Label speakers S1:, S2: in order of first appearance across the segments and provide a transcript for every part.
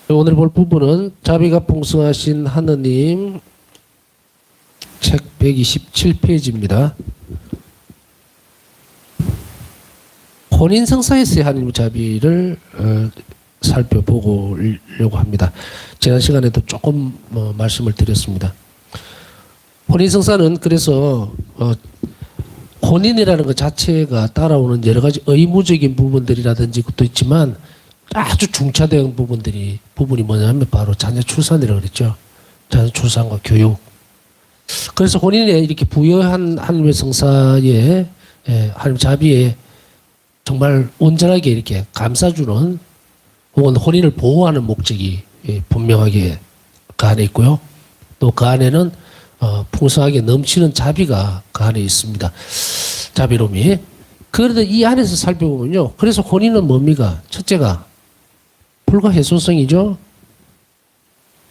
S1: 오늘 볼 부분은 자비가 풍성하신 하느님 책 127페이지입니다. 혼인성사에서의 하느님 자비를 살펴보려고 합니다. 지난 시간에도 조금 말씀을 드렸습니다. 혼인성사는 그래서 혼인이라는 것 자체가 따라오는 여러 가지 의무적인 부분들이라든지 것도 있지만 아주 중차대한 부분이 뭐냐면 바로 자녀 출산이라고 그랬죠. 자녀 출산과 교육. 그래서 혼인에 이렇게 부여한 하나님의 성사에 하나님 자비에 정말 온전하게 이렇게 감싸주는 혹은 혼인을 보호하는 목적이 분명하게 그 안에 있고요. 또 그 안에는 풍성하게 넘치는 자비가 그 안에 있습니다. 자비로움이. 그런데 이 안에서 살펴보면요. 그래서 혼인은 뭡니까? 첫째가 불가해소성이죠.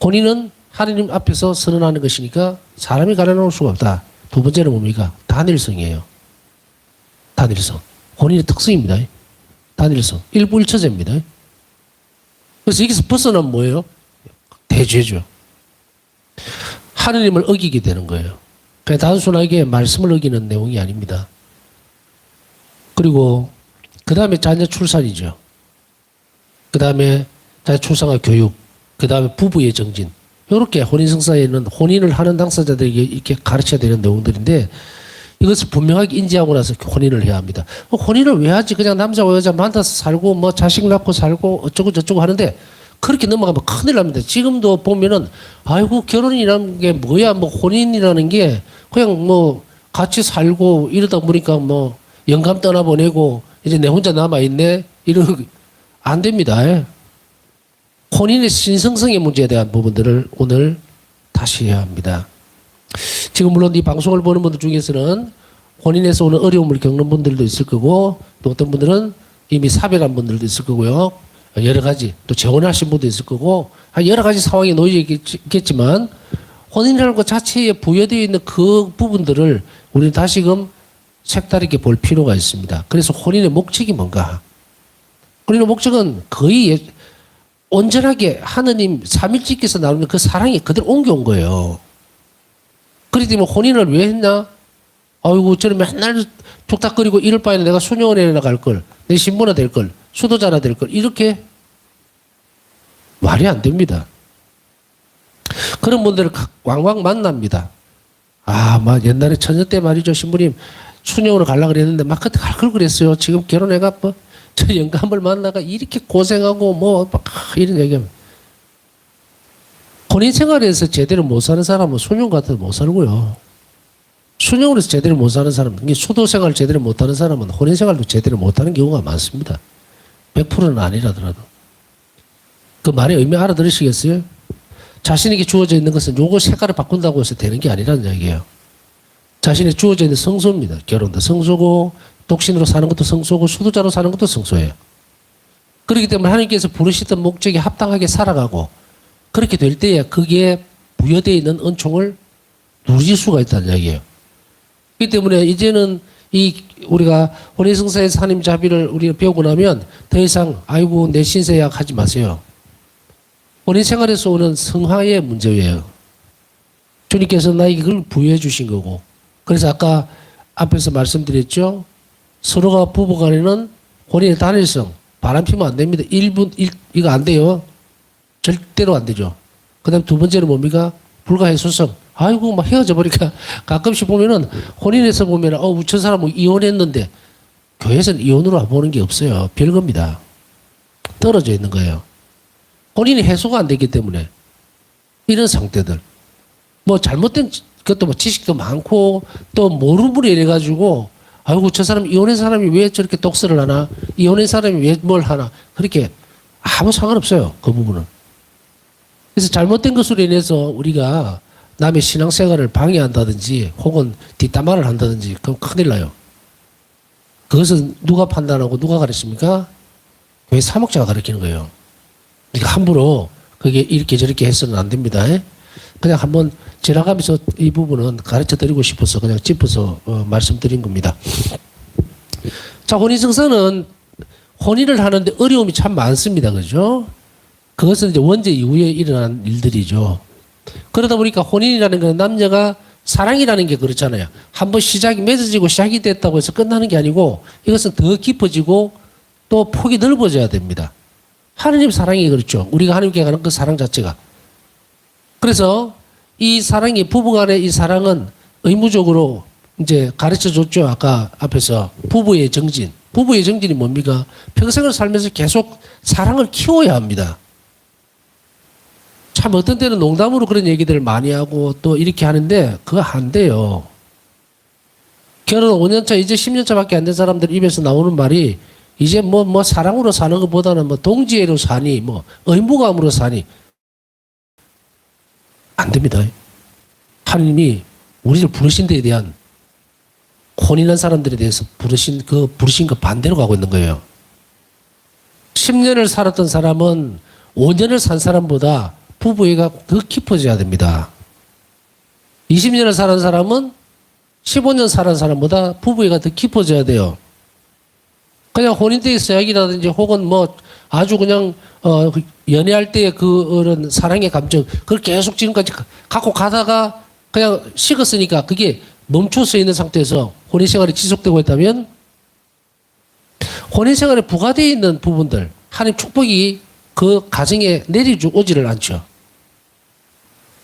S1: 혼인은 하느님 앞에서 선언하는 것이니까 사람이 갈라놓을 수가 없다. 두 번째는 뭡니까? 단일성이에요. 단일성. 혼인의 특성입니다. 단일성. 일부일처제입니다. 그래서 여기서 벗어나면 뭐예요? 대죄죠. 하느님을 어기게 되는 거예요. 그냥 단순하게 말씀을 어기는 내용이 아닙니다. 그리고 그 다음에 자녀 출산이죠. 그 다음에 자녀 출산과 교육, 그 다음에 부부의 정진. 이렇게 혼인성사에는 혼인을 하는 당사자들에게 이렇게 가르쳐야 되는 내용들인데 이것을 분명하게 인지하고 나서 혼인을 해야 합니다. 혼인을 왜 하지? 그냥 남자와 여자 만나서 살고 뭐 자식 낳고 살고 어쩌고 저쩌고 하는데 그렇게 넘어가면 큰일 납니다. 지금도 보면은 아이고 결혼이라는 게 뭐야? 뭐 혼인이라는 게 그냥 뭐 같이 살고 이러다 보니까 뭐 영감 떠나보내고 이제 내 혼자 남아있네? 이런 안 됩니다. 혼인의 신성성의 문제에 대한 부분들을 오늘 다시 해야 합니다. 지금 물론 이 방송을 보는 분들 중에서는 혼인에서 오는 어려움을 겪는 분들도 있을 거고 또 어떤 분들은 이미 사별한 분들도 있을 거고요. 여러 가지 또 재혼하신 분도 있을 거고 여러 가지 상황이 놓여 있겠지만 혼인이라는 것 자체에 부여되어 있는 그 부분들을 우리는 다시금 색다르게 볼 필요가 있습니다. 그래서 혼인의 목적이 뭔가? 혼인의 목적은 거의 온전하게 하느님 삼일째께서 나오는 그 사랑이 그대로 옮겨온 거예요. 그렇기 때문에 혼인을 왜 했나? 아이고 저는 맨날 툭탁거리고 이럴 바에는 내가 수녀원에 갈 걸, 내 신부나 될 걸, 수도자나 될 걸 이렇게 말이 안 됩니다. 그런 분들을 왕왕 만납니다. 막 옛날에 처녀 때 말이죠. 신부님 수녀원을 가려고 그랬는데 막 그때 갈 걸 그랬어요. 지금 결혼해가 저 영감을 만나가 이렇게 고생하고 막 이런 얘기하면 혼인 생활에서 제대로 못 사는 사람은 수녀 같아도 못 살고요. 수녀원에서 제대로 못 사는 사람은 수도 생활 제대로 못 하는 사람은 혼인 생활도 제대로 못 하는 경우가 많습니다. 100%는 아니라더라도. 그 말의 의미 알아들으시겠어요? 자신에게 주어져 있는 것은 요거 색깔을 바꾼다고 해서 되는 게 아니라는 얘기예요. 자신에 주어져 있는 성소입니다. 결혼도 성소고 독신으로 사는 것도 성소고 수도자로 사는 것도 성소예요. 그렇기 때문에 하나님께서 부르시던 목적에 합당하게 살아가고 그렇게 될 때에 거기에 부여되어 있는 은총을 누릴 수가 있다는 이야기예요. 그렇기 때문에 이제는 우리가 혼인성사에서 하나님 자비를 우리가 배우고 나면 더 이상 아이고 내 신세약 하지 마세요. 혼인생활에서 오는 성화의 문제예요. 주님께서 나에게 그걸 부여해 주신 거고 그래서 아까 앞에서 말씀드렸죠. 서로가 부부간에는 혼인의 단일성 바람피면 안 됩니다. 이거 안 돼요. 절대로 안 되죠. 그 다음 두 번째는 뭡니까? 불가해소성. 아이고 막 헤어져 버리니까 가끔씩 보면은 혼인에서 보면은 저 사람은 이혼했는데 교회에서는 이혼으로 안 보는 게 없어요. 별겁니다. 떨어져 있는 거예요. 혼인이 해소가 안 되기 때문에 이런 상태들 뭐 잘못된 것도 뭐 지식도 많고 또 모르부리 이래가지고 아이고 저 사람 이혼한 사람이 왜 저렇게 독서를 하나 이혼한 사람이 왜 뭘 하나 그렇게 아무 상관없어요. 그 부분은. 그래서 잘못된 것으로 인해서 우리가 남의 신앙생활을 방해한다든지 혹은 뒷담화를 한다든지 그럼 큰일 나요. 그것은 누가 판단하고 누가 가르칩니까? 교회 사목자가 가르치는 거예요. 그러니까 함부로 그게 이렇게 저렇게 해서는 안 됩니다. 그냥 한번 지나가면서 이 부분은 가르쳐 드리고 싶어서 그냥 짚어서 말씀드린 겁니다. 자, 혼인성사는 혼인을 하는데 어려움이 참 많습니다. 그죠? 그것은 이제 원죄 이후에 일어난 일들이죠. 그러다 보니까 혼인이라는 건 남녀가 사랑이라는 게 그렇잖아요. 한번 시작이 맺어지고 시작이 됐다고 해서 끝나는 게 아니고 이것은 더 깊어지고 또 폭이 넓어져야 됩니다. 하느님 사랑이 그렇죠. 우리가 하나님께 가는 그 사랑 자체가. 그래서 이 사랑이 부부간의 이 사랑은 의무적으로 이제 가르쳐 줬죠. 아까 앞에서 부부의 정진. 부부의 정진이 뭡니까? 평생을 살면서 계속 사랑을 키워야 합니다. 참 어떤 때는 농담으로 그런 얘기들을 많이 하고 또 이렇게 하는데 그거 안 돼요. 결혼 5년차 이제 10년차밖에 안 된 사람들 입에서 나오는 말이 이제 뭐 사랑으로 사는 것보다는 뭐 동지애로 사니 뭐 의무감으로 사니 안 됩니다. 하나님이 우리를 부르신 데에 대한 혼인한 사람들에 대해서 부르신 그 반대로 가고 있는 거예요. 10년을 살았던 사람은 5년을 산 사람보다 부부애가 더 깊어져야 됩니다. 20년을 살은 사람은 15년 살은 사람보다 부부애가 더 깊어져야 돼요. 그냥 혼인 때의 서약이라든지 혹은 뭐 아주 그냥 연애할 때의 그런 사랑의 감정 그걸 계속 지금까지 갖고 가다가 그냥 식었으니까 그게 멈춰서 있는 상태에서 혼인 생활이 지속되고 있다면 혼인 생활에 부과되어 있는 부분들 하나님 축복이 그 가정에 내려오지를 않죠.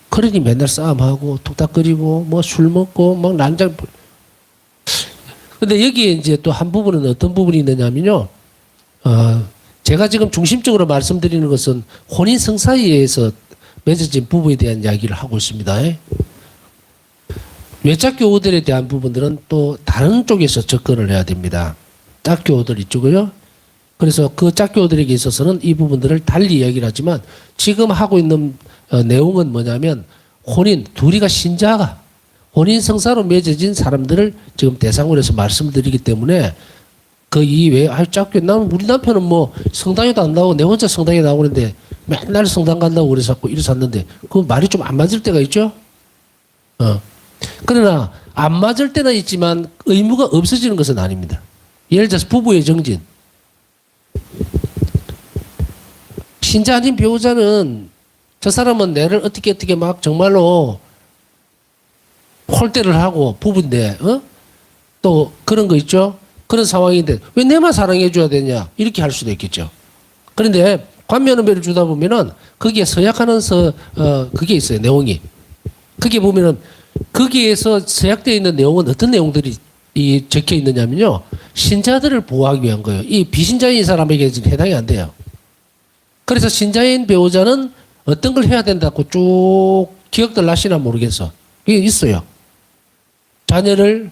S1: 그러니 맨날 싸움하고 툭닥거리고 뭐 술 먹고 막 난장. 근데 여기에 이제 또 한 부분은 어떤 부분이 있느냐면요. 제가 지금 중심적으로 말씀드리는 것은 혼인 성사위에서 맺어진 부부에 대한 이야기를 하고 있습니다. 외짝 교우들에 대한 부분들은 또 다른 쪽에서 접근을 해야 됩니다. 짝 교우들 이쪽을요. 그래서 그 짝교우들에게 있어서는 이 부분들을 달리 이야기를 하지만 지금 하고 있는 내용은 뭐냐면 혼인, 둘이가 신자가 혼인 성사로 맺어진 사람들을 지금 대상으로 해서 말씀드리기 때문에 그 이외에 짝교우 나는 우리 남편은 뭐 성당에도 안 나오고 내 혼자 성당에 나오는데 맨날 성당 간다고 그래서 이래서 샀는데 그 말이 좀 안 맞을 때가 있죠. 그러나 안 맞을 때는 있지만 의무가 없어지는 것은 아닙니다. 예를 들어서 부부의 정진. 신자 아닌 배우자는 저 사람은 내를 어떻게 막 정말로 홀대를 하고 부부인데 또 그런 거 있죠. 그런 상황인데 왜 내만 사랑해 줘야 되냐 이렇게 할 수도 있겠죠. 그런데 관면은배를 주다 보면은 거기에 서약하는 그게 있어요. 내용이. 거기에 보면은 거기에서 서약되어 있는 내용은 어떤 내용들이 적혀 있느냐면요. 신자들을 보호하기 위한 거예요. 이 비신자인 사람에게는 해당이 안 돼요. 그래서 신자인 배우자는 어떤 걸 해야 된다고 쭉 기억들 나시나 모르겠어. 이게 있어요. 자녀를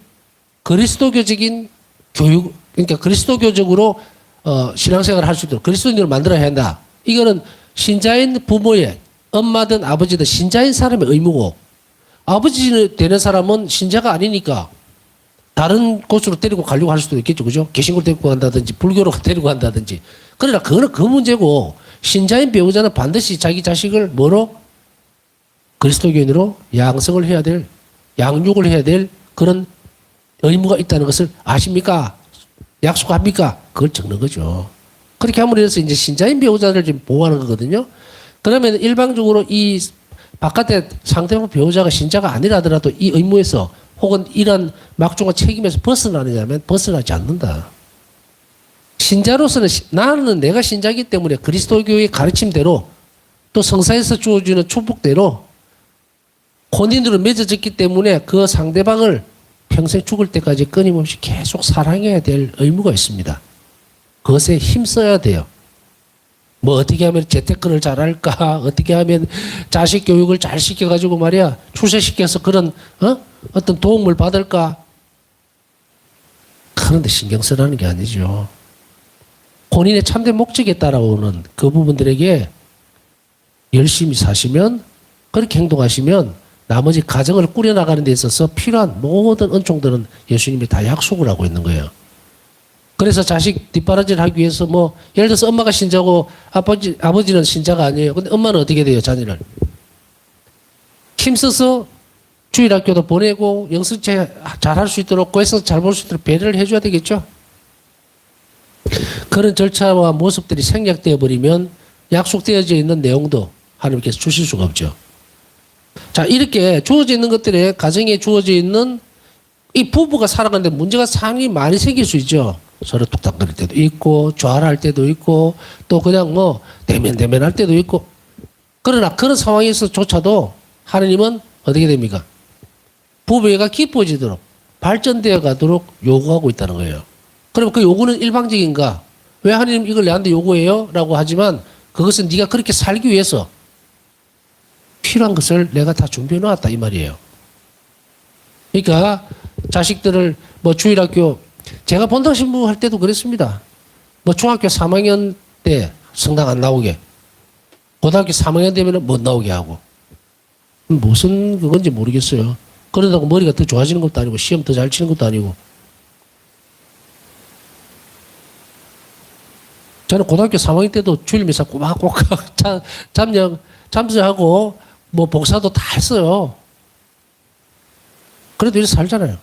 S1: 그리스도교적인 교육, 그러니까 그리스도교적으로 신앙생활을 할 수 있도록 그리스도인으로 만들어야 한다. 이거는 신자인 부모의 엄마든 아버지든 신자인 사람의 의무고 아버지 되는 사람은 신자가 아니니까 다른 곳으로 데리고 가려고 할 수도 있겠죠. 그죠? 개신교로 데리고 간다든지 불교로 데리고 간다든지. 그러나 그거는 그 문제고 신자인 배우자는 반드시 자기 자식을 뭐로? 그리스도교인으로 양성을 해야 될, 양육을 해야 될 그런 의무가 있다는 것을 아십니까? 약속합니까? 그걸 적는 거죠. 그렇게 함으로 해서 이제 신자인 배우자를 지금 보호하는 거거든요. 그러면 일방적으로 이 바깥에 상대방 배우자가 신자가 아니라더라도 이 의무에서 혹은 이런 막중한 책임에서 벗어나느냐면 벗어나지 않는다. 신자로서는 나는 내가 신자이기 때문에 그리스도교의 가르침대로 또 성사에서 주어지는 축복대로 혼인으로 맺어졌기 때문에 그 상대방을 평생 죽을 때까지 끊임없이 계속 사랑해야 될 의무가 있습니다. 그것에 힘써야 돼요. 뭐 어떻게 하면 재테크를 잘할까? 어떻게 하면 자식 교육을 잘 시켜가지고 말이야 출세시켜서 그런 어떤 도움을 받을까? 그런데 신경 쓰라는 게 아니죠. 본인의 참된 목적에 따라오는 그 부분들에게 열심히 사시면 그렇게 행동하시면 나머지 가정을 꾸려나가는 데 있어서 필요한 모든 은총들은 예수님이 다 약속을 하고 있는 거예요. 그래서 자식 뒷바라지를 하기 위해서 뭐 예를 들어서 엄마가 신자고 아버지는 신자가 아니에요. 근데 엄마는 어떻게 돼요? 자녀를 힘써서 주일학교도 보내고 영성체 잘할 수 있도록 고해성 잘 볼 수 있도록 배려를 해줘야 되겠죠. 그런 절차와 모습들이 생략되어 버리면 약속되어져 있는 내용도 하나님께서 주실 수가 없죠. 자, 이렇게 주어져 있는 것들에 가정에 주어져 있는 이 부부가 살아가는데 문제가 상당히 많이 생길 수 있죠. 서로 뚝딱거릴 때도 있고 좌절할 때도 있고 또 그냥 뭐 대면할 때도 있고. 그러나 그런 상황에서조차도 하나님은 어떻게 됩니까? 부부애가 깊어지도록 발전되어 가도록 요구하고 있다는 거예요. 그럼 그 요구는 일방적인가? 왜 하나님 이걸 내한테 요구해요? 라고 하지만 그것은 네가 그렇게 살기 위해서 필요한 것을 내가 다 준비해 놓았다 이 말이에요. 그러니까 자식들을 뭐 주일학교 제가 본당 신부 할 때도 그랬습니다. 뭐 중학교 3학년 때 성당 안 나오게 고등학교 3학년 되면 못 나오게 하고 무슨 그건지 모르겠어요. 그러다가 머리가 더 좋아지는 것도 아니고 시험 더 잘 치는 것도 아니고 저는 고등학교 3학년 때도 주일 미사 꼬박꼬박 잠수하고 뭐 복사도 다 했어요. 그래도 이렇게 살잖아요.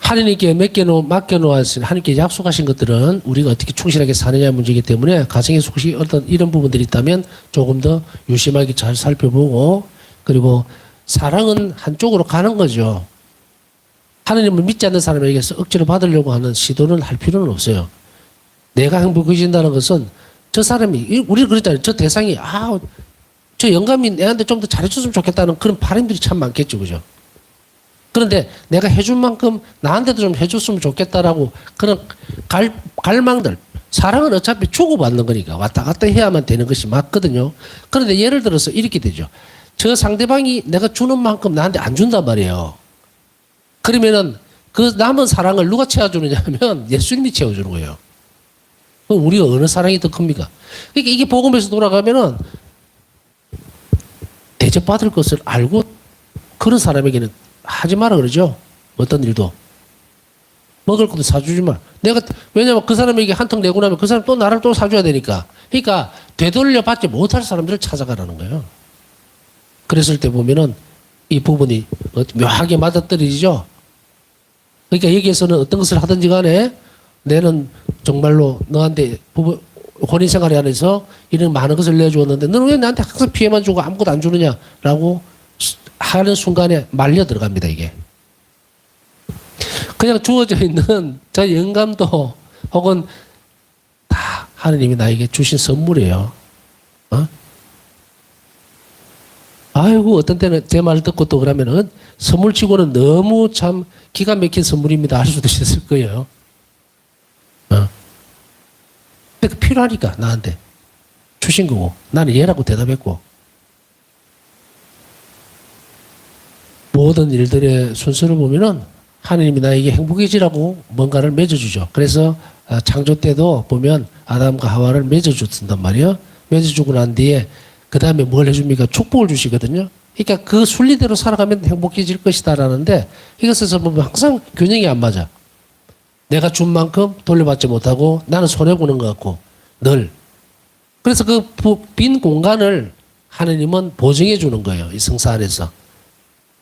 S1: 하나님께 맡겨놓으신 하나님께 약속하신 것들은 우리가 어떻게 충실하게 사느냐 문제이기 때문에 가정의 속시 어떤 이런 부분들이 있다면 조금 더 유심하게 잘 살펴보고 그리고 사랑은 한쪽으로 가는 거죠. 하나님을 믿지 않는 사람에게서 억지로 받으려고 하는 시도는 할 필요는 없어요. 내가 행복해진다는 것은 저 사람이 우리는 그랬잖아요. 저 대상이 저 영감이 내한테 좀 더 잘해줬으면 좋겠다는 그런 바람들이 참 많겠죠. 그죠? 그런데 내가 해준 만큼 나한테도 좀 해줬으면 좋겠다라고 그런 갈망들. 사랑은 어차피 주고받는 거니까 왔다 갔다 해야만 되는 것이 맞거든요. 그런데 예를 들어서 이렇게 되죠. 저 상대방이 내가 주는 만큼 나한테 안 준단 말이에요. 그러면은 그 남은 사랑을 누가 채워주느냐 하면 예수님이 채워주는 거예요. 그럼 우리가 어느 사랑이 더 큽니까? 그러니까 이게 복음에서 돌아가면은 대접받을 것을 알고 그런 사람에게는 하지 마라 그러죠. 어떤 일도. 먹을 것도 사주지 마. 왜냐면 그 사람에게 한턱 내고 나면 그 사람 또 나를 또 사줘야 되니까. 그러니까 되돌려 받지 못할 사람들을 찾아가라는 거예요. 그랬을 때 보면은 이 부분이 묘하게 맞아떨어지죠. 그러니까 여기에서는 어떤 것을 하든지 간에 내는 정말로 너한테 혼인 생활에 안에서 이런 많은 것을 내주었는데 너는 왜 나한테 항상 피해만 주고 아무것도 안 주느냐라고 하는 순간에 말려 들어갑니다, 이게. 그냥 주어져 있는 저 영감도 혹은 다 하느님이 나에게 주신 선물이에요. 아이고, 어떤 때는 제 말을 듣고 또 그러면은 선물 치고는 너무 참 기가 막힌 선물입니다. 할 수도 있을 거예요. 근데 필요하니까 나한테 주신 거고 나는 얘라고 대답했고 모든 일들의 순서를 보면은 하나님이 나에게 행복해지라고 뭔가를 맺어주죠. 그래서 창조 때도 보면 아담과 하와를 맺어줬단 말이에요. 맺어주고 난 뒤에 그 다음에 뭘 해줍니까? 축복을 주시거든요. 그러니까 그 순리대로 살아가면 행복해질 것이다라는데 이것에서 보면 항상 균형이 안 맞아. 내가 준 만큼 돌려받지 못하고 나는 손해보는 것 같고 늘. 그래서 그 빈 공간을 하나님은 보증해 주는 거예요. 이 성사 안에서.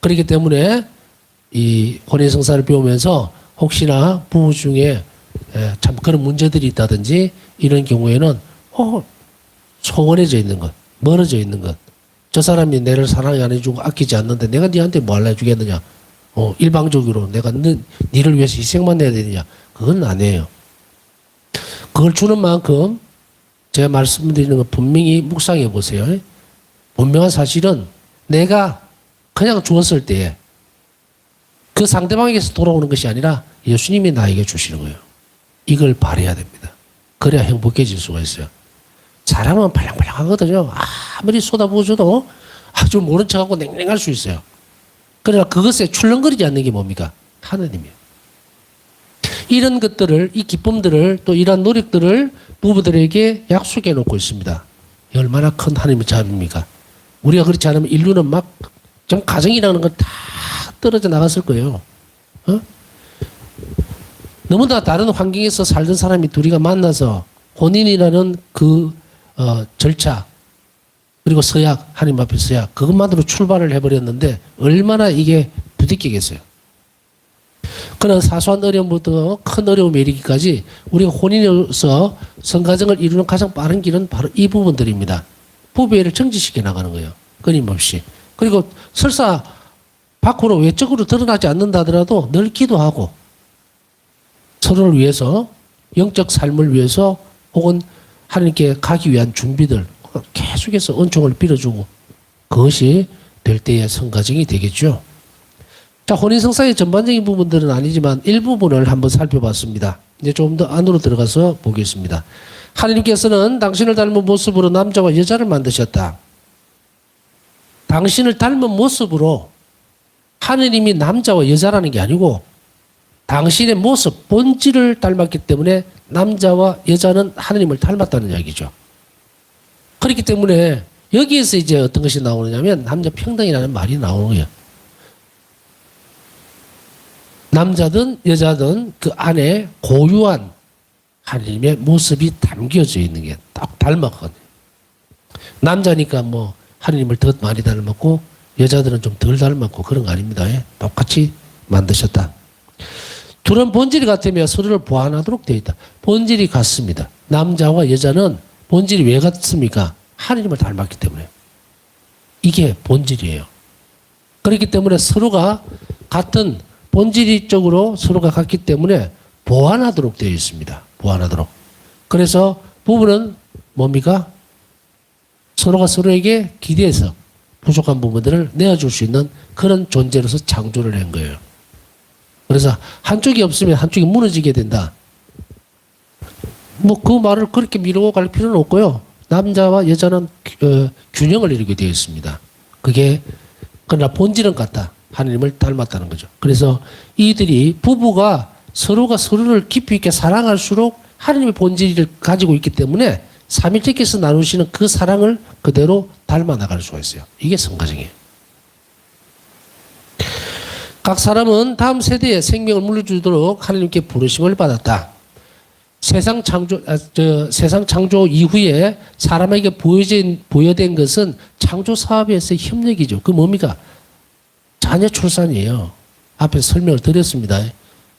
S1: 그렇기 때문에 이 혼인성사를 배우면서 혹시나 부부 중에 참 그런 문제들이 있다든지 이런 경우에는 소원해져 있는 것, 멀어져 있는 것. 저 사람이 내를 사랑이 안 해주고 아끼지 않는데 내가 네한테 뭐 할래 주겠느냐. 일방적으로 내가 니를 위해서 희생만 해야 되느냐. 그건 아니에요. 그걸 주는 만큼 제가 말씀드리는 거 분명히 묵상해 보세요. 분명한 사실은 내가 그냥 주었을 때 그 상대방에게서 돌아오는 것이 아니라 예수님이 나에게 주시는 거예요. 이걸 바라야 됩니다. 그래야 행복해질 수가 있어요. 사람은 발랑발랑하거든요. 아무리 쏟아부어줘도 아주 모른 척하고 냉랭할 수 있어요. 그러나 그것에 출렁거리지 않는 게 뭡니까? 하나님이에요. 이런 것들을, 이 기쁨들을 또 이러한 노력들을 부부들에게 약속해 놓고 있습니다. 얼마나 큰 하나님의 자비입니까? 우리가 그렇지 않으면 인류는 막 좀 가정이라는 건 다 떨어져 나갔을 거예요. 너무나 다른 환경에서 살던 사람이 둘이가 만나서 혼인이라는 그 절차 그리고 서약, 하나님 앞에 서약 그것만으로 출발을 해버렸는데 얼마나 이게 부딪히겠어요. 그런 사소한 어려움부터 큰 어려움에 이르기까지 우리가 혼인으로서 성가정을 이루는 가장 빠른 길은 바로 이 부분들입니다. 부부애를 정지시켜 나가는 거예요. 끊임없이. 그리고 설사 밖으로 외적으로 드러나지 않는다 하더라도 늘 기도하고 서로를 위해서 영적 삶을 위해서 혹은 하나님께 가기 위한 준비들 계속해서 은총을 빌어주고 그것이 될 때의 성가정이 되겠죠. 자, 혼인성사의 전반적인 부분들은 아니지만 일부분을 한번 살펴봤습니다. 이제 좀 더 안으로 들어가서 보겠습니다. 하나님께서는 당신을 닮은 모습으로 남자와 여자를 만드셨다. 당신을 닮은 모습으로 하느님이 남자와 여자라는 게 아니고 당신의 모습, 본질을 닮았기 때문에 남자와 여자는 하느님을 닮았다는 이야기죠. 그렇기 때문에 여기에서 이제 어떤 것이 나오느냐면 남녀 평등이라는 말이 나오는 거예요. 남자든 여자든 그 안에 고유한 하나님의 모습이 담겨져 있는 게 딱 닮았거든요. 남자니까 뭐 하나님을 더 많이 닮았고 여자들은 좀 덜 닮았고 그런 거 아닙니다. 똑같이 만드셨다. 둘은 본질이 같으며 서로를 보완하도록 되어 있다. 본질이 같습니다. 남자와 여자는 본질이 왜 같습니까? 하나님을 닮았기 때문에. 이게 본질이에요. 그렇기 때문에 서로가 같은 본질적으로 서로가 같기 때문에 보완하도록 되어 있습니다. 보완하도록. 그래서 부부는 뭡니까? 서로가 서로에게 기대해서 부족한 부분들을 내어줄 수 있는 그런 존재로서 창조를 한 거예요. 그래서 한쪽이 없으면 한쪽이 무너지게 된다. 뭐 그 말을 그렇게 미루고 갈 필요는 없고요. 남자와 여자는 균형을 이루게 되어 있습니다. 그게 그러나 본질은 같다. 하나님을 닮았다는 거죠. 그래서 이들이 부부가 서로가 서로를 깊이 있게 사랑할수록 하나님의 본질을 가지고 있기 때문에 삼위일체께서 나누시는 그 사랑을 그대로 닮아 나갈 수가 있어요. 이게 성가정이에요. 각 사람은 다음 세대에 생명을 물려주도록 하나님께 부르심을 받았다. 세상 창조 이후에 사람에게 부여된 것은 창조 사업에서의 협력이죠. 그 뭡니까? 자녀 출산이에요. 앞에 설명을 드렸습니다.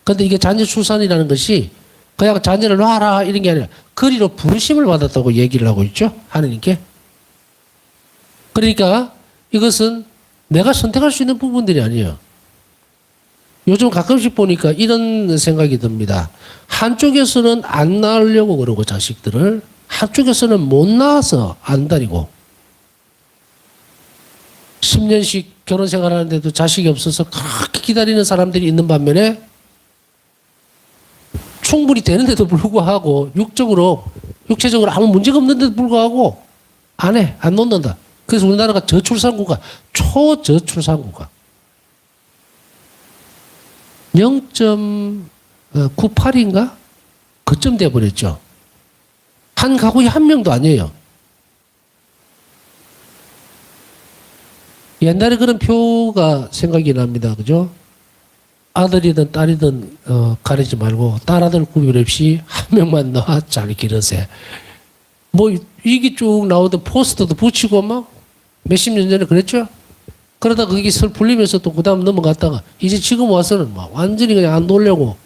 S1: 그런데 이게 자녀 출산이라는 것이 그냥 자녀를 놔라 이런 게 아니라 그리로 부르심을 받았다고 얘기를 하고 있죠. 하나님께. 그러니까 이것은 내가 선택할 수 있는 부분들이 아니에요. 요즘 가끔씩 보니까 이런 생각이 듭니다. 한쪽에서는 안 낳으려고 그러고 자식들을 한쪽에서는 못 낳아서 안 다니고 10년씩 결혼 생활하는데도 자식이 없어서 그렇게 기다리는 사람들이 있는 반면에 충분히 되는데도 불구하고 육체적으로 아무 문제가 없는데도 불구하고 안 해, 안 놓는다. 그래서 우리나라가 저출산국가, 초저출산국가. 0.98인가? 그쯤 돼버렸죠. 한 가구에 한 명도 아니에요. 옛날에 그런 표가 생각이 납니다. 그죠? 아들이든 딸이든 가리지 말고 딸아들 구별 없이 한 명만 넣어 잘 기르세. 뭐 이게 쭉 나오던 포스터도 붙이고 막 몇십 년 전에 그랬죠? 그러다 그게 설 풀리면서 또 그 다음 넘어갔다가 이제 지금 와서는 막 완전히 그냥 안 놀려고.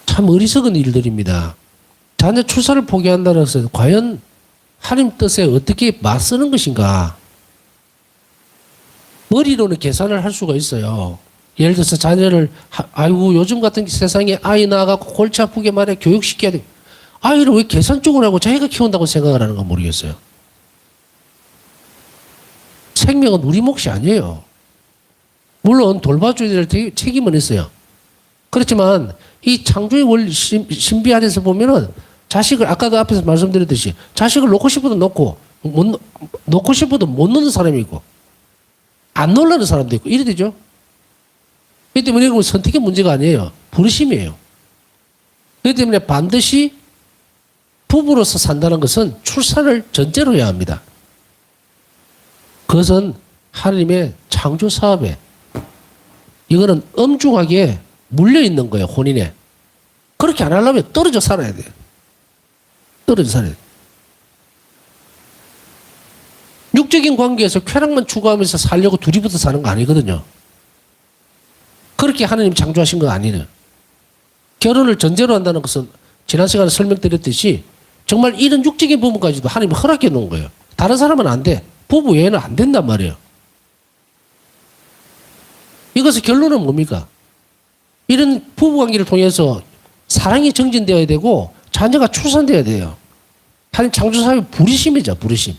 S1: 참 어리석은 일들입니다. 자녀 출산을 포기한다는 것은 과연 하나님 뜻에 어떻게 맞서는 것인가? 머리로는 계산을 할 수가 있어요. 예를 들어서 자녀를 아이고 요즘 같은 세상에 아이 낳아갖고 골치 아프게 말해 교육시켜야 돼. 아이를 왜 계산적으로 하고 자기가 키운다고 생각을 하는가 모르겠어요. 생명은 우리 몫이 아니에요. 물론 돌봐줘야 될 책임은 있어요. 그렇지만 이 창조의 원리 신비 안에서 보면은 자식을 아까도 앞에서 말씀드렸듯이 자식을 놓고 싶어도 놓고 놓고 싶어도 못 놓는 사람이 있고 안 놀라는 사람도 있고 이래 되죠. 그렇기 때문에 이건 선택의 문제가 아니에요. 부르심이에요. 그렇기 때문에 반드시 부부로서 산다는 것은 출산을 전제로 해야 합니다. 그것은 하나님의 창조 사업에 이거는 엄중하게 물려있는 거예요. 혼인에. 그렇게 안 하려면 떨어져 살아야 돼요. 떨어져 살아야 돼요. 육적인 관계에서 쾌락만 추구하면서 살려고 둘이 붙어 사는 거 아니거든요. 그렇게 하나님 창조하신 거 아니에요. 결혼을 전제로 한다는 것은 지난 시간에 설명드렸듯이 정말 이런 육적인 부분까지도 하나님이 허락해 놓은 거예요. 다른 사람은 안 돼. 부부 외에는 안 된단 말이에요. 이것의 결론은 뭡니까? 이런 부부관계를 통해서 사랑이 정진되어야 되고 자녀가 출산되어야 돼요. 하나님 창조사의 부르심이죠. 부르심.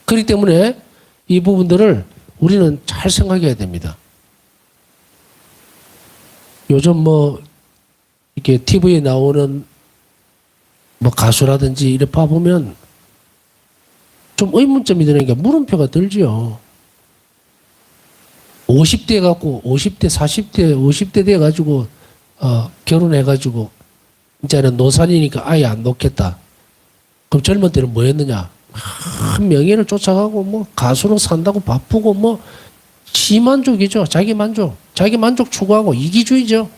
S1: 그렇기 때문에 이 부분들을 우리는 잘 생각해야 됩니다. 요즘 뭐 이렇게 TV에 나오는 뭐 가수라든지 이렇게 봐보면 좀 의문점이 드는 게 물음표가 들죠. 50대 갖고 50대, 40대, 50대 돼 가지고 결혼해 가지고 이제는 노산이니까 아예 안 놓겠다. 그럼 젊은 때는 뭐 했느냐? 명예를 쫓아가고 뭐 가수로 산다고 바쁘고 뭐 지만족이죠. 자기 만족 추구하고 이기주의죠.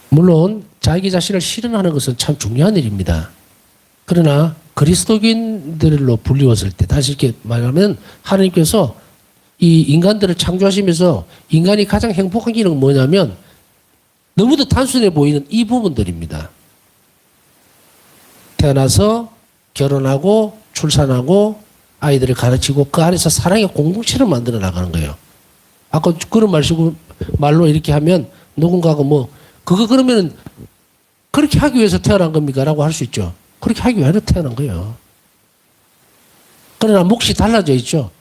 S1: 물론 자기 자신을 실현하는 것은 참 중요한 일입니다. 그러나 그리스도인들로 불리웠을 때 다시 이렇게 말하면 하나님께서 이 인간들을 창조하시면서 인간이 가장 행복한 기능은 뭐냐면 너무도 단순해 보이는 이 부분들입니다. 태어나서 결혼하고 출산하고 아이들을 가르치고 그 안에서 사랑의 공동체를 만들어 나가는 거예요. 아까 그런 말로 이렇게 하면 누군가가 뭐 그거 그러면 그렇게 하기 위해서 태어난 겁니까? 라고 할 수 있죠. 그렇게 하기 위해서 태어난 거예요. 그러나 몫이 달라져 있죠.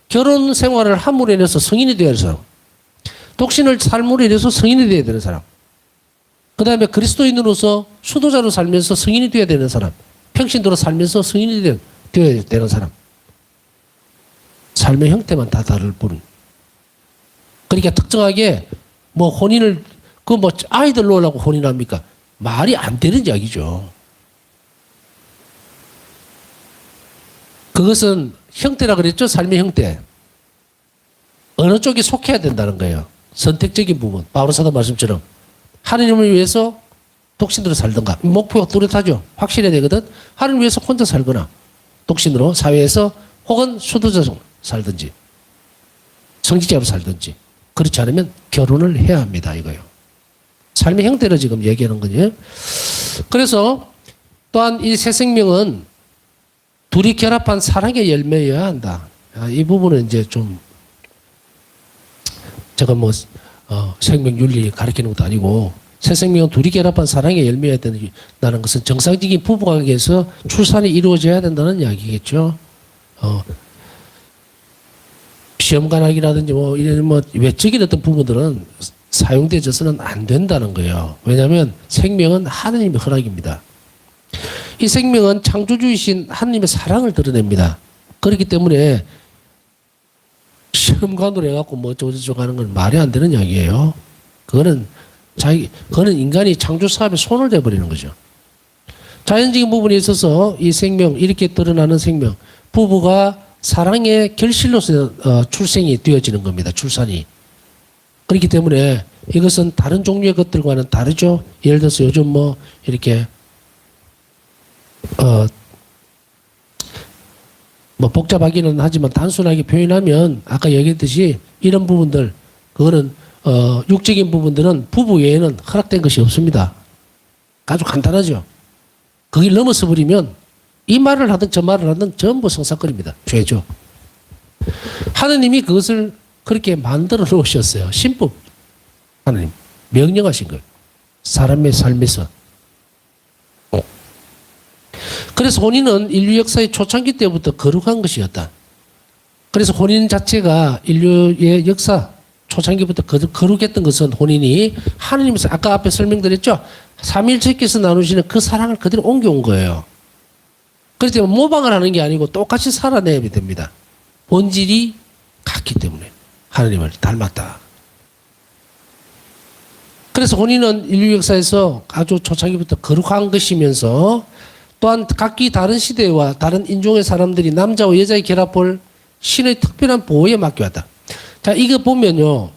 S1: 결혼 생활을 함으로 인해서 성인이 되어야 하는 사람. 독신을 삶으로 인해서 성인이 되어야 되는 사람. 그 다음에 그리스도인으로서 수도자로 살면서 성인이 되어야 되는 사람. 평신도로 살면서 성인이 되어야 되는 사람. 삶의 형태만 다 다를 뿐. 그러니까 특정하게 뭐 혼인을 그 뭐 아이들 놓으려고 혼인합니까? 말이 안 되는 이야기죠. 그것은 형태라 그랬죠? 삶의 형태. 어느 쪽에 속해야 된다는 거예요. 선택적인 부분. 바울오 사도 말씀처럼 하나님을 위해서 독신으로 살든가. 목표가 뚜렷하죠. 확실해야 되거든. 하나님을 위해서 혼자 살거나 독신으로 사회에서 혹은 수도자로 살든지 성직자로 살든지 그렇지 않으면 결혼을 해야 합니다. 이거요. 삶의 형태를 지금 얘기하는 거죠. 그래서 또한 이 새 생명은 둘이 결합한 사랑의 열매여야 한다. 이 부분은 이제 좀 제가 뭐 생명 윤리 가르치는 것도 아니고 새 생명은 둘이 결합한 사랑의 열매여야 된다는 것은 정상적인 부부관계에서 출산이 이루어져야 된다는 이야기겠죠. 시험관학이라든지 뭐 이런 뭐 외적인 어떤 부분들은 사용되어서는 안 된다는 거예요. 왜냐하면 생명은 하느님의 허락입니다. 이 생명은 창조주이신 하느님의 사랑을 드러냅니다. 그렇기 때문에 시험관으로 해갖고 뭐 어쩌고저쩌고 하는 건 말이 안 되는 이야기예요. 그거는 인간이 창조 사업에 손을 대버리는 거죠. 자연적인 부분에 있어서 이 생명, 이렇게 드러나는 생명, 부부가 사랑의 결실로서 출생이 되어지는 겁니다. 출산이. 그렇기 때문에 이것은 다른 종류의 것들과는 다르죠. 예를 들어서 요즘 뭐 이렇게 뭐 복잡하기는 하지만 단순하게 표현하면 아까 얘기했듯이 이런 부분들 그거는 육적인 부분들은 부부 외에는 허락된 것이 없습니다. 아주 간단하죠. 거길 넘어서 버리면 이 말을 하든 저 말을 하든 전부 성사거리입니다. 죄죠. 하느님이 그것을 그렇게 만들어 놓으셨어요. 신법. 하나님. 명령하신 거예요. 사람의 삶에서. 그래서 혼인은 인류 역사의 초창기 때부터 거룩한 것이었다. 그래서 혼인 자체가 인류의 역사 초창기부터 거룩했던 것은 혼인이 하나님께서 아까 앞에 설명드렸죠. 삼위일체께서 나누시는 그 사랑을 그대로 옮겨온 거예요. 그렇기 때문에 모방을 하는 게 아니고 똑같이 살아내야 됩니다. 본질이 같기 때문에 하나님을 닮았다. 그래서 혼인은 인류 역사에서 아주 초창기부터 거룩한 것이면서 또한 각기 다른 시대와 다른 인종의 사람들이 남자와 여자의 결합을 신의 특별한 보호에 맡겨왔다. 자, 이거 보면요.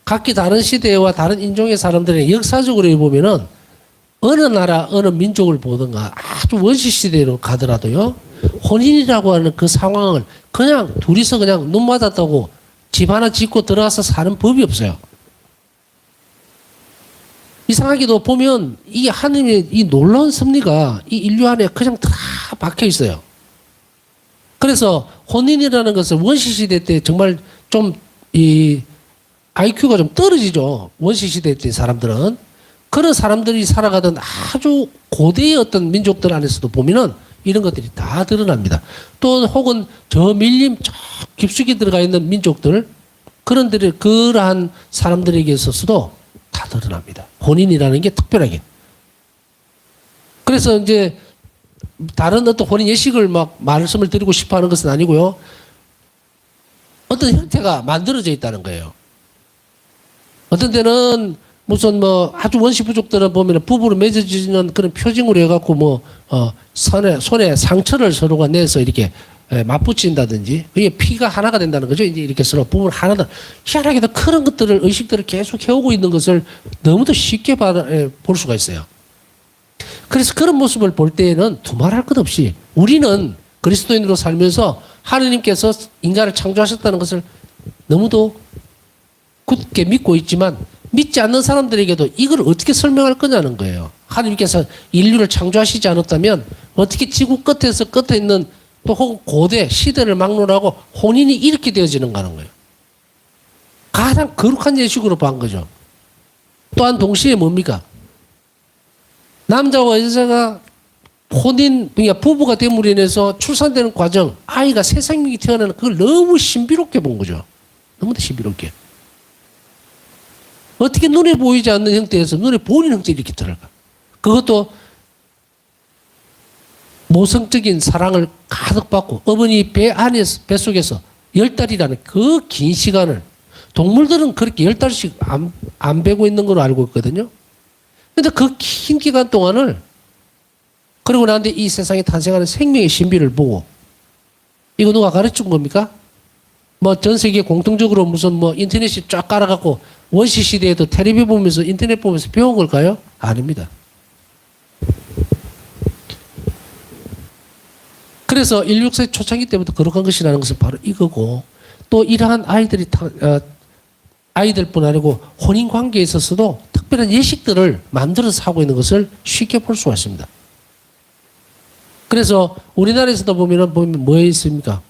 S1: 각기 다른 시대와 다른 인종의 사람들의 역사적으로 보면은 어느 나라, 어느 민족을 보든가 아주 원시 시대로 가더라도요. 혼인이라고 하는 그 상황을 그냥 둘이서 그냥 눈 맞았다고 집 하나 짓고 들어가서 사는 법이 없어요. 이상하게도 보면 이 하느님의 이 놀라운 섭리가 이 인류 안에 그냥 다 박혀 있어요. 그래서 혼인이라는 것을 원시시대 때 정말 좀 이 IQ가 좀 떨어지죠. 원시시대 때 사람들은. 그런 사람들이 살아가던 아주 고대의 어떤 민족들 안에서도 보면은 이런 것들이 다 드러납니다. 또 혹은 저 밀림 저 깊숙이 들어가 있는 민족들 그러한 사람들에게 있어서도 다 드러납니다. 혼인이라는 게 특별하게. 그래서 이제 다른 어떤 혼인 예식을 막 말씀을 드리고 싶어 하는 것은 아니고요. 어떤 형태가 만들어져 있다는 거예요. 어떤 때는 무슨 뭐 아주 원시 부족들은 보면 부부로 맺어지는 그런 표징으로 해갖고 손에 상처를 서로가 내서 이렇게 맞붙인다든지 그게 피가 하나가 된다는 거죠. 이제 이렇게 서로 부부를 하나다. 희한하게도 그런 것들을 의식들을 계속 해오고 있는 것을 너무도 쉽게 볼 수가 있어요. 그래서 그런 모습을 볼 때에는 두말할 것 없이 우리는 그리스도인으로 살면서 하느님께서 인간을 창조하셨다는 것을 너무도 굳게 믿고 있지만 믿지 않는 사람들에게도 이걸 어떻게 설명할 거냐는 거예요. 하느님께서 인류를 창조하시지 않았다면 어떻게 지구 끝에서 끝에 있는 또 혹은 고대 시대를 막론하고 혼인이 이렇게 되어지는가 하는 거예요. 가장 거룩한 예식으로 본 거죠. 또한 동시에 뭡니까? 남자와 여자가 혼인, 그러니까 부부가 됨으로 인해서 출산되는 과정, 아이가 새 생명이 태어나는 그걸 너무 신비롭게 본 거죠. 너무도 신비롭게. 어떻게 눈에 보이지 않는 형태에서 눈에 보이는 형태로 이렇게 들어가. 그것도 모성적인 사랑을 가득 받고 어머니 뱃속에서 10달이라는 그 긴 시간을 동물들은 그렇게 10달씩 안 베고 있는 걸로 알고 있거든요. 근데 그 긴 기간 동안을 그러고 난 뒤에 이 세상에 탄생하는 생명의 신비를 보고 이거 누가 가르친 겁니까? 뭐 전 세계 공통적으로 무슨 뭐 인터넷이 쫙 깔아갖고 원시 시대에도 텔레비 보면서 인터넷 보면서 배운 걸까요? 아닙니다. 그래서 16세기 초창기 때부터 거룩한 것이라는 것은 바로 이거고 또 이러한 아이들뿐 아니고 혼인 관계에 있어서도 특별한 예식들을 만들어서 하고 있는 것을 쉽게 볼 수가 있습니다. 그래서 우리나라에서도 보면 뭐에 있습니까?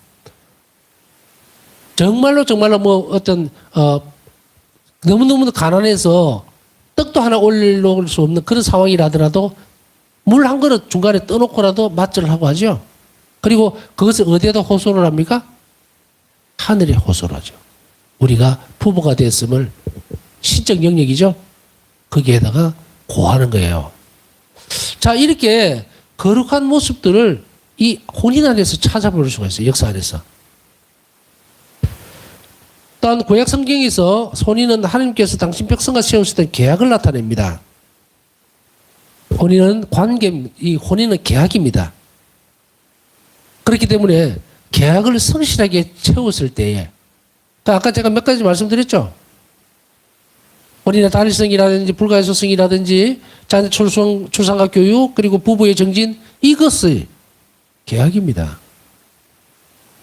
S1: 정말로 뭐 어떤 너무너무 가난해서 떡도 하나 올릴 수 없는 그런 상황이라더라도 물 한 그릇 중간에 떠놓고라도 맞절을 하고 하죠. 그리고 그것을 어디에다 호소를 합니까? 하늘에 호소를 하죠. 우리가 부부가 됐음을 신적 영역이죠. 거기에다가 고하는 거예요. 자, 이렇게 거룩한 모습들을 이 혼인 안에서 찾아볼 수가 있어요. 역사 안에서. 또한 구약 성경에서 혼인은 하나님께서 당신 백성과 세우셨던 계약을 나타냅니다. 혼인은 계약입니다. 그렇기 때문에 계약을 성실하게 채웠을 때에 아까 제가 몇 가지 말씀드렸죠. 혼인의 단일성이라든지 불가해소성이라든지 자녀 출산과 교육 그리고 부부의 정진 이것의 계약입니다.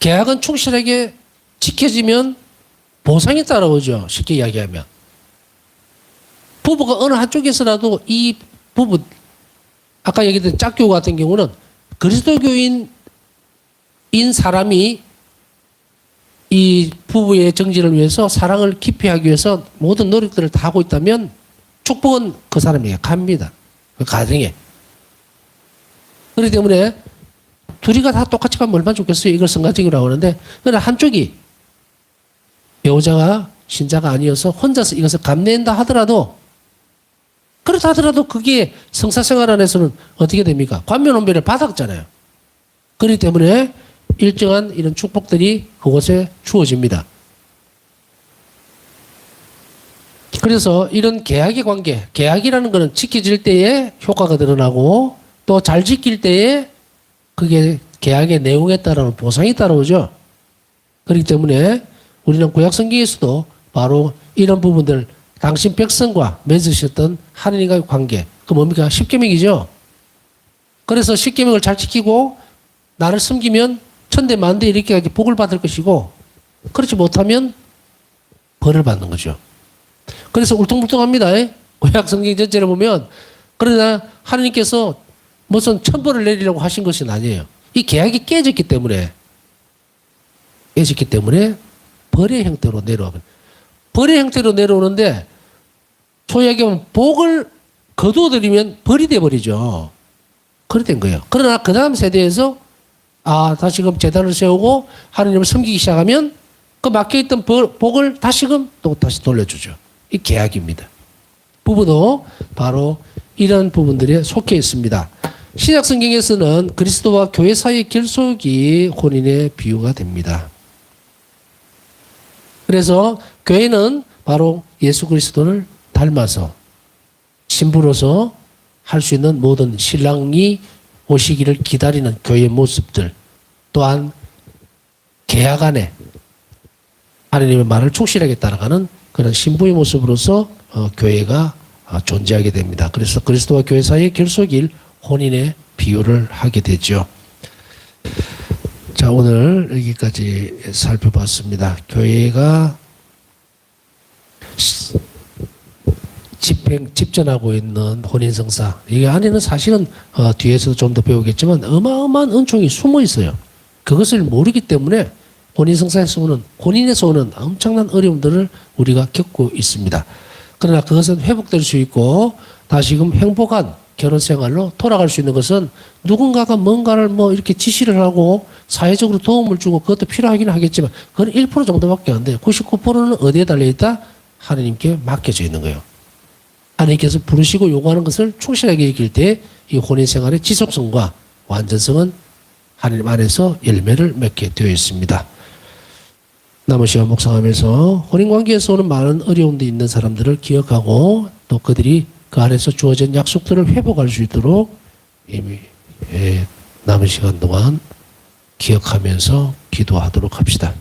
S1: 계약은 충실하게 지켜지면 보상이 따라오죠. 쉽게 이야기하면. 부부가 어느 한쪽에서라도 이 부부 아까 얘기했던 짝교 같은 경우는 그리스도교인인 사람이 이 부부의 정진을 위해서 사랑을 깊이 하기 위해서 모든 노력들을 다 하고 있다면 축복은 그 사람에게 갑니다. 그 가정에. 그렇기 때문에 둘이가 다 똑같이 가면 얼마나 좋겠어요. 이걸 성가적이라고 하는데 그러나 한쪽이 배우자가 신자가 아니어서 혼자서 이것을 감내한다 하더라도 그렇다 하더라도 그게 성사생활 안에서는 어떻게 됩니까? 관면혼배를 받았잖아요. 그렇기 때문에 일정한 이런 축복들이 그곳에 주어집니다. 그래서 이런 계약의 관계, 계약이라는 것은 지켜질 때에 효과가 드러나고 또 잘 지킬 때에 그게 계약의 내용에 따른 보상이 따라오죠. 그렇기 때문에 우리는 구약 성경에서도 바로 이런 부분들 당신 백성과 맺으셨던 하느님과의 관계 그 뭡니까? 십계명이죠. 그래서 십계명을 잘 지키고 나를 섬기면 천대 만대 이렇게까지 복을 받을 것이고 그렇지 못하면 벌을 받는 거죠. 그래서 울퉁불퉁합니다. 구약 성경 전체를 보면 그러나 하나님께서 무슨 천벌을 내리려고 하신 것은 아니에요. 이 계약이 깨졌기 때문에 벌의 형태로 내려오면 벌의 형태로 내려오는데 소위 얘기하면 복을 거두어들이면 벌이 돼버리죠. 그렇게 된 거예요. 그러나 그 다음 세대에서 다시금 제단을 세우고 하나님을 섬기기 시작하면 그 막혀있던 복을 다시금 또 다시 돌려주죠. 이 계약입니다. 부부도 바로 이런 부분들에 속해 있습니다. 신약 성경에서는 그리스도와 교회 사이의 결속이 혼인의 비유가 됩니다. 그래서 교회는 바로 예수 그리스도를 닮아서 신부로서 할 수 있는 모든 신랑이 오시기를 기다리는 교회의 모습들, 또한 계약 안에 하나님의 말을 충실하게 따라가는 그런 신부의 모습으로서 교회가 존재하게 됩니다. 그래서 그리스도와 교회 사이의 결속일 혼인의 비유를 하게 되죠. 자, 오늘 여기까지 살펴봤습니다. 교회가 집전하고 있는 혼인성사. 이 안에는 사실은 뒤에서도 좀 더 배우겠지만 어마어마한 은총이 숨어 있어요. 그것을 모르기 때문에 혼인성사에서 오는, 혼인에서 오는 엄청난 어려움들을 우리가 겪고 있습니다. 그러나 그것은 회복될 수 있고 다시금 행복한 결혼 생활로 돌아갈 수 있는 것은 누군가가 뭔가를 이렇게 지시를 하고 사회적으로 도움을 주고 그것도 필요하긴 하겠지만 그건 1% 정도밖에 안 돼요. 99%는 어디에 달려있다? 하나님께 맡겨져 있는 거예요. 하나님께서 부르시고 요구하는 것을 충실하게 이길 때 이 혼인 생활의 지속성과 완전성은 하나님 안에서 열매를 맺게 되어 있습니다. 남은 시간 묵상하면서 혼인관계에서 오는 많은 어려움도 있는 사람들을 기억하고 또 그들이 그 안에서 주어진 약속들을 회복할 수 있도록 이미 남은 시간 동안 기억하면서 기도하도록 합시다.